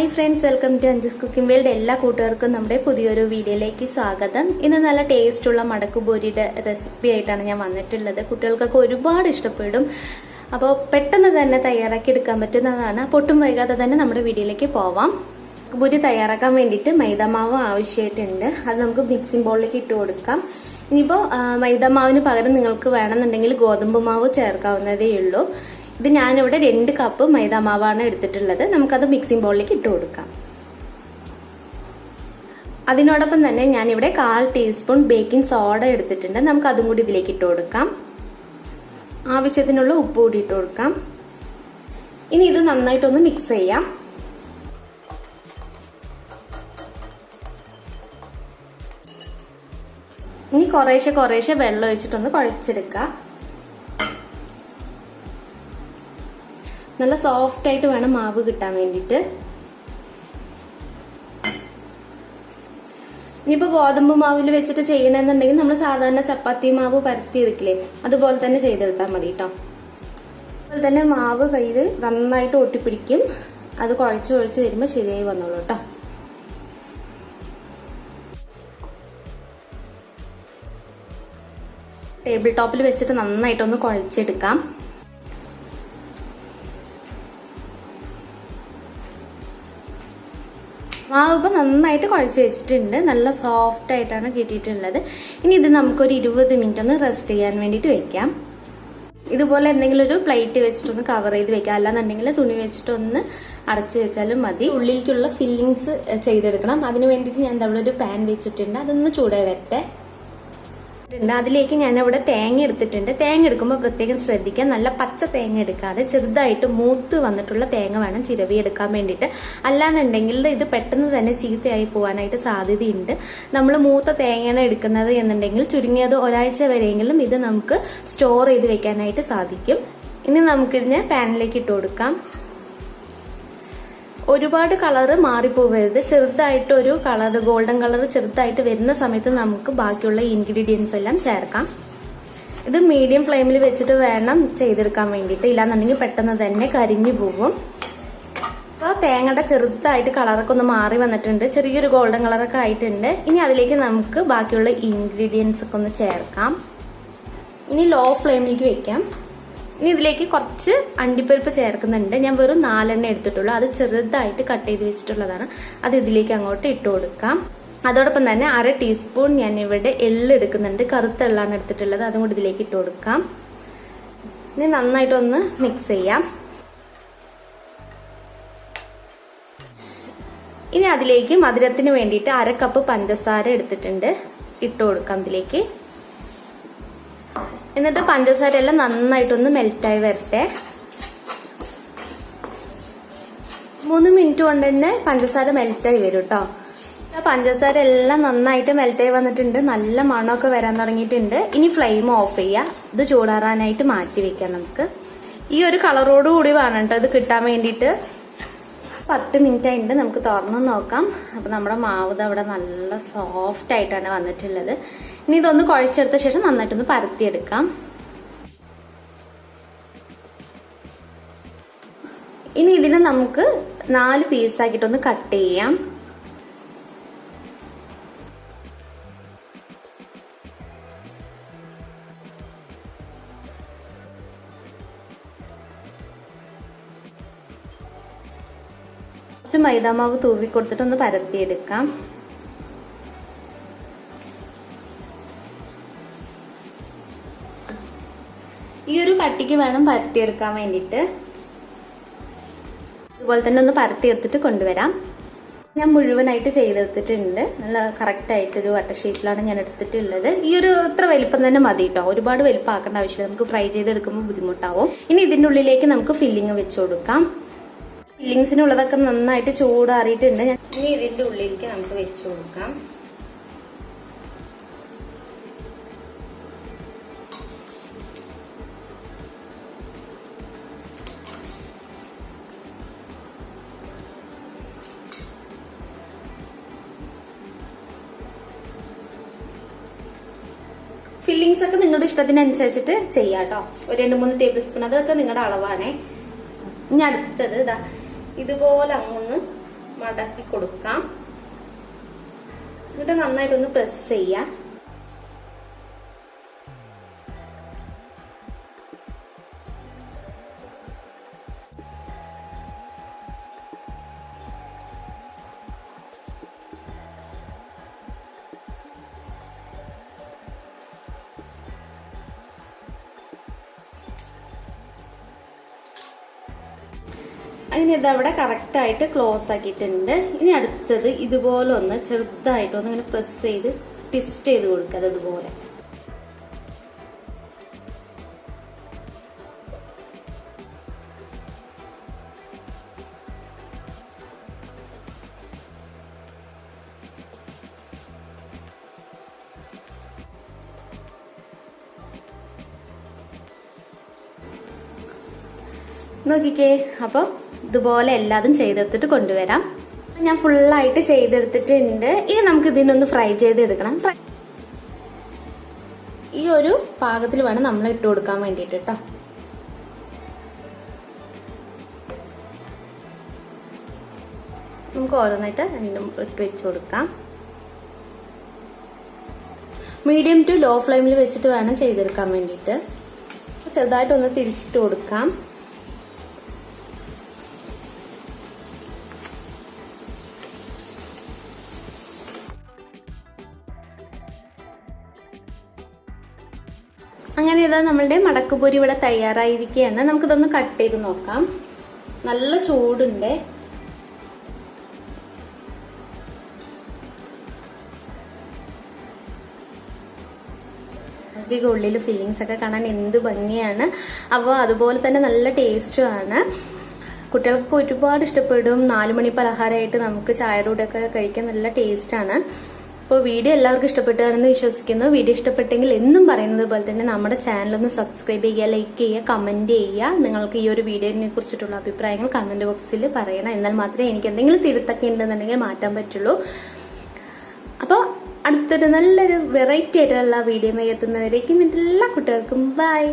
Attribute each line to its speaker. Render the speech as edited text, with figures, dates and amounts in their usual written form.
Speaker 1: Hi friends, welcome to Anju's cooking world. എല്ലാ കൂട്ടുകാർക്കും നമ്മുടെ പുതിയൊരു വീഡിയോയിലേക്ക് സ്വാഗതം. ഇന്ന് നല്ല ടേസ്റ്റുള്ള മടക്കു പോരിയുടെ റെസിപ്പി ആയിട്ടാണ് ഞാൻ വന്നിട്ടുള്ളത്. കുട്ടികൾക്കൊക്കെ ഒരുപാട് ഇഷ്ടപ്പെടും. അപ്പോൾ പെട്ടെന്ന് തന്നെ തയ്യാറാക്കി എടുക്കാൻ പറ്റുന്നതാണ്. അപ്പോൾ ഒട്ടും വൈകാതെ തന്നെ നമ്മുടെ വീഡിയോയിലേക്ക് പോവാം. പൂരി തയ്യാറാക്കാൻ വേണ്ടിയിട്ട് മൈദാമാവ് ആവശ്യമായിട്ടുണ്ട്. അത് നമുക്ക് മിക്സിംഗ് ബൗളിലേക്ക് ഇട്ട് കൊടുക്കാം. ഇനിയിപ്പോൾ മൈദാമാവിന് പകരം നിങ്ങൾക്ക് വേണമെന്നുണ്ടെങ്കിൽ ഗോതമ്പ് മാവ് ചേർക്കാവുന്നതേ ഉള്ളൂ. ഇത് ഞാനിവിടെ 2 കപ്പ് മൈദാമാവാണ് എടുത്തിട്ടുള്ളത്. നമുക്കത് മിക്സിംഗ് ബൗളിലേക്ക് ഇട്ട് കൊടുക്കാം. അതിനോടൊപ്പം തന്നെ ഞാനിവിടെ 1/4 ടീസ്പൂൺ ബേക്കിംഗ് സോഡ എടുത്തിട്ടുണ്ട്. നമുക്ക് അതും കൂടി ഇതിലേക്ക് ഇട്ട് കൊടുക്കാം. ആവശ്യത്തിനുള്ള ഉപ്പ് കൂടി ഇട്ട് കൊടുക്കാം. ഇനി ഇത് നന്നായിട്ടൊന്ന് മിക്സ് ചെയ്യാം. ഇനി കുറേശ്ശെ വെള്ളം ഒഴിച്ചിട്ടൊന്ന് കുഴച്ചെടുക്കാം. നല്ല സോഫ്റ്റ് ആയിട്ട് വേണം മാവ് കിട്ടാൻ വേണ്ടിയിട്ട്. ഇനിയിപ്പോൾ ഗോതമ്പ് മാവിൽ വെച്ചിട്ട് ചെയ്യണമെന്നുണ്ടെങ്കിൽ നമ്മൾ സാധാരണ ചപ്പാത്തി മാവ് പരത്തിയെടുക്കില്ലേ, അതുപോലെ തന്നെ ചെയ്തെടുത്താൽ മതി കേട്ടോ. അതുപോലെ തന്നെ മാവ് കയ്യിൽ നന്നായിട്ട് ഒട്ടിപ്പിടിക്കും. അത് കുഴച്ച് വരുമ്പോൾ ശരിയായി വന്നോളൂ കേട്ടോ. ടേബിൾ ടോപ്പിൽ വെച്ചിട്ട് നന്നായിട്ടൊന്ന് കുഴച്ചെടുക്കാം. മാവ് ഇപ്പോൾ നന്നായിട്ട് കുഴച്ച് വെച്ചിട്ടുണ്ട്. നല്ല സോഫ്റ്റ് ആയിട്ടാണ് കിട്ടിയിട്ടുള്ളത്. ഇനി ഇത് നമുക്കൊരു 20 മിനിറ്റ് ഒന്ന് റെസ്റ്റ് ചെയ്യാൻ വേണ്ടിയിട്ട് വെക്കാം. ഇതുപോലെ എന്തെങ്കിലും ഒരു പ്ലേറ്റ് വെച്ചിട്ടൊന്ന് കവർ ചെയ്ത് വെക്കാം. അല്ലാന്നുണ്ടെങ്കിൽ തുണി വെച്ചിട്ടൊന്ന് അടച്ചു വെച്ചാലും മതി. ഉള്ളിലേക്കുള്ള ഫില്ലിങ്സ് ചെയ്തെടുക്കണം. അതിന് വേണ്ടിയിട്ട് ഞാൻ അവിടെ ഒരു പാൻ വെച്ചിട്ടുണ്ട്. അതൊന്ന് ചൂടായി വരട്ടെ. അതിലേക്ക് ഞാൻ ഇവിടെ തേങ്ങ എടുത്തിട്ടുണ്ട്. തേങ്ങ എടുക്കുമ്പോൾ പ്രത്യേകം ശ്രദ്ധിക്കാം. നല്ല പച്ച തേങ്ങ എടുക്കാതെ ചെറുതായിട്ട് മൂത്ത് വന്നിട്ടുള്ള തേങ്ങ വേണം ചിരവി എടുക്കാൻ വേണ്ടിയിട്ട്. അല്ലാന്നുണ്ടെങ്കിൽ ഇത് പെട്ടെന്ന് തന്നെ ചീത്തയായി പോകാനായിട്ട് സാധ്യതയുണ്ട്. നമ്മൾ മൂത്ത തേങ്ങയാണ് എടുക്കുന്നത് എന്നുണ്ടെങ്കിൽ ചുരുങ്ങിയത് ഒരാഴ്ച വരെയെങ്കിലും ഇത് നമുക്ക് സ്റ്റോർ ചെയ്ത് വെക്കാനായിട്ട് സാധിക്കും. ഇനി നമുക്കിതിനെ പാനിലേക്ക് ഇട്ട് കൊടുക്കാം. ഒരുപാട് കളറ് മാറിപ്പോവരുത്. ചെറുതായിട്ട് ഒരു കളർ, ഗോൾഡൻ കളർ ചെറുതായിട്ട് വരുന്ന സമയത്ത് നമുക്ക് ബാക്കിയുള്ള ഇൻഗ്രീഡിയൻസ് എല്ലാം ചേർക്കാം. ഇത് മീഡിയം ഫ്ലെയിമിൽ വെച്ചിട്ട് വേണം ചെയ്തെടുക്കാൻ വേണ്ടിയിട്ട്. ഇല്ലാന്നുണ്ടെങ്കിൽ പെട്ടെന്ന് തന്നെ കരിഞ്ഞു പോകും. അപ്പോൾ തേങ്ങയുടെ ചെറുതായിട്ട് കളറൊക്കെ ഒന്ന് മാറി വന്നിട്ടുണ്ട്. ചെറിയൊരു ഗോൾഡൻ കളറൊക്കെ ആയിട്ടുണ്ട്. ഇനി അതിലേക്ക് നമുക്ക് ബാക്കിയുള്ള ഇൻഗ്രീഡിയൻസ് ഒക്കെ ഒന്ന് ചേർക്കാം. ഇനി ലോ ഫ്ലെയിമിലേക്ക് വെക്കാം. ഇനി ഇതിലേക്ക് കുറച്ച് അണ്ടിപ്പരിപ്പ് ചേർക്കുന്നുണ്ട്. ഞാൻ വെറും 4 എടുത്തിട്ടുള്ളൂ. അത് ചെറുതായിട്ട് കട്ട് ചെയ്ത് വെച്ചിട്ടുള്ളതാണ്. അത് ഇതിലേക്ക് അങ്ങോട്ട് ഇട്ട് കൊടുക്കാം. അതോടൊപ്പം തന്നെ 1/2 ടീസ്പൂൺ ഞാൻ ഇവിടെ എള്ള് എടുക്കുന്നുണ്ട്. കറുത്ത എള്ളാണ് എടുത്തിട്ടുള്ളത്. അതും കൂടി ഇതിലേക്ക് ഇട്ട് കൊടുക്കാം. ഇനി നന്നായിട്ടൊന്ന് മിക്സ് ചെയ്യാം. ഇനി അതിലേക്ക് മധുരത്തിന് വേണ്ടിയിട്ട് 1/2 കപ്പ് പഞ്ചസാര എടുത്തിട്ടുണ്ട്. ഇട്ട് കൊടുക്കാം ഇതിലേക്ക്. എന്നിട്ട് പഞ്ചസാര എല്ലാം നന്നായിട്ടൊന്ന് മെൽറ്റായി വരട്ടെ. 3 മിനിറ്റ് കൊണ്ട് തന്നെ പഞ്ചസാര മെൽറ്റായി വരും കേട്ടോ. പഞ്ചസാര എല്ലാം നന്നായിട്ട് മെൽറ്റായി വന്നിട്ടുണ്ട്. നല്ല മണമൊക്കെ വരാൻ തുടങ്ങിയിട്ടുണ്ട്. ഇനി ഫ്ലെയിം ഓഫ് ചെയ്യാം. ഇത് ചൂടാറാനായിട്ട് മാറ്റി വെക്കാം. നമുക്ക് ഈ ഒരു കളറോട് കൂടി വേണം കേട്ടോ ഇത് കിട്ടാൻ വേണ്ടിയിട്ട്. 10 മിനിറ്റ് ആയിട്ട് നമുക്ക് തുറന്ന് നോക്കാം. അപ്പൊ നമ്മുടെ മാവ് അവിടെ നല്ല സോഫ്റ്റ് ആയിട്ടാണ് വന്നിട്ടുള്ളത്. ഇനി ഇതൊന്ന് കുഴച്ചെടുത്ത ശേഷം നന്നായിട്ടൊന്ന് പരത്തിയെടുക്കാം. ഇനി ഇതിനെ നമുക്ക് 4 പീസാക്കിയിട്ടൊന്ന് കട്ട് ചെയ്യാം. കുറച്ച് മൈദാമാവ് തൂവി കൊടുത്തിട്ടൊന്ന് പരത്തിയെടുക്കാം. ഈ ഒരു കട്ടിക്ക് വേണം പരത്തിയെടുക്കാൻ വേണ്ടിയിട്ട്. ഇതുപോലെ തന്നെ ഒന്ന് പരത്തിയെടുത്തിട്ട് കൊണ്ടുവരാം. ഞാൻ മുഴുവനായിട്ട് ചെയ്തെടുത്തിട്ടുണ്ട്. നല്ല കറക്റ്റ് ആയിട്ടൊരു വട്ട ഷേപ്പിലാണ് ഞാൻ എടുത്തിട്ടുള്ളത്. ഈ ഒരു ഇത്ര വലിപ്പം തന്നെ മതി കേട്ടോ. ഒരുപാട് വലിപ്പം ആക്കേണ്ട ആവശ്യമില്ല. നമുക്ക് ഫ്രൈ ചെയ്തെടുക്കുമ്പോൾ ബുദ്ധിമുട്ടാവും. ഇനി ഇതിൻ്റെ ഉള്ളിലേക്ക് നമുക്ക് ഫില്ലിങ് വെച്ച് കൊടുക്കാം. ഫില്ലിങ്സിനുള്ളതൊക്കെ നന്നായിട്ട് ചൂടാറിയിട്ടുണ്ട്. ഇനി ഇതിൻ്റെ ഉള്ളിലേക്ക് നമുക്ക് വെച്ച് കൊടുക്കാം. ഫില്ലിങ്സ് ഒക്കെ നിങ്ങളുടെ ഇഷ്ടത്തിനനുസരിച്ചിട്ട് ചെയ്യാം കേട്ടോ. ഒരു 2-3 ടേബിൾ സ്പൂൺ, അതൊക്കെ നിങ്ങളുടെ അളവാണേ. ഇനി അടുത്തത് ഇതാ ഇതുപോലെ അങ്ങൊന്ന് മടക്കി കൊടുക്കാം. എന്നിട്ട് നന്നായിട്ടൊന്ന് പ്രസ് ചെയ്യാം. അങ്ങനെ ഇതവിടെ കറക്റ്റായിട്ട് ക്ലോസ് ആക്കിയിട്ടുണ്ട്. ഇനി അടുത്തത് ഇതുപോലെ ഒന്ന് ചെറുതായിട്ട് ഒന്ന് ഇങ്ങനെ പ്രസ് ചെയ്ത് ട്വിസ്റ്റ് ചെയ്ത് കൊടുക്കുക. അതുപോലെ നോക്കിക്കേ. അപ്പം ഇതുപോലെ എല്ലാതും ചെയ്തെടുത്തിട്ട് കൊണ്ടുവരാം. ഞാൻ ഫുള്ളായിട്ട് ചെയ്തെടുത്തിട്ടുണ്ട്. ഇനി നമുക്ക് ഇതിനൊന്ന് ഫ്രൈ ചെയ്തെടുക്കണം. ഈ ഒരു പാകത്തിൽ വേണം നമ്മൾ ഇട്ട് കൊടുക്കാൻ വേണ്ടിയിട്ട് കേട്ടോ. നമുക്ക് ഓരോന്നായിട്ട് രണ്ടും ഇട്ട് വെച്ച് കൊടുക്കാം. മീഡിയം ടു ലോ ഫ്ലെയിമിൽ വെച്ചിട്ട് വേണം ചെയ്തെടുക്കാൻ വേണ്ടിയിട്ട്. ചെറുതായിട്ടൊന്ന് തിരിച്ചിട്ട് കൊടുക്കാം. അങ്ങനെ ഇതാ നമ്മളുടെ മടക്കുപൊരി ഇവിടെ തയ്യാറായിരിക്കുകയാണ്. നമുക്കിതൊന്ന് കട്ട് ചെയ്ത് നോക്കാം. നല്ല ചൂടുണ്ട്. ഇതിന്റെ ഉള്ളിൽ ഫില്ലിങ്സ് ഒക്കെ കാണാൻ എന്ത് ഭംഗിയാണ്. അപ്പോൾ അതുപോലെ തന്നെ നല്ല ടേസ്റ്റുമാണ്. കുട്ടികൾക്ക് ഒരുപാട് ഇഷ്ടപ്പെടും. 4 മണി പലഹാരമായിട്ട് നമുക്ക് ചായയുടെ കൂടെ ഒക്കെ കഴിക്കാൻ നല്ല ടേസ്റ്റാണ്. അപ്പോൾ വീഡിയോ എല്ലാവർക്കും ഇഷ്ടപ്പെട്ടാണെന്ന് വിശ്വസിക്കുന്നു. വീഡിയോ ഇഷ്ടപ്പെട്ടെങ്കിൽ എന്നും പറയുന്നത് പോലെ തന്നെ നമ്മുടെ ചാനലൊന്ന് സബ്സ്ക്രൈബ് ചെയ്യുക, ലൈക്ക് ചെയ്യുക, കമന്റ് ചെയ്യുക. നിങ്ങൾക്ക് ഈ ഒരു വീഡിയോനെ കുറിച്ചിട്ടുള്ള അഭിപ്രായങ്ങൾ കമന്റ് ബോക്സിൽ പറയണം. എന്നാൽ മാത്രമേ എനിക്ക് എന്തെങ്കിലും തിരുത്തൊക്കെ ഉണ്ടെന്നുണ്ടെങ്കിൽ മാറ്റാൻ പറ്റുള്ളൂ. അപ്പോൾ അടുത്തൊരു നല്ലൊരു വെറൈറ്റി ആയിട്ടുള്ള വീഡിയോ എത്തുന്നവരേക്കും എല്ലാ കുട്ടികൾക്കും ബൈ.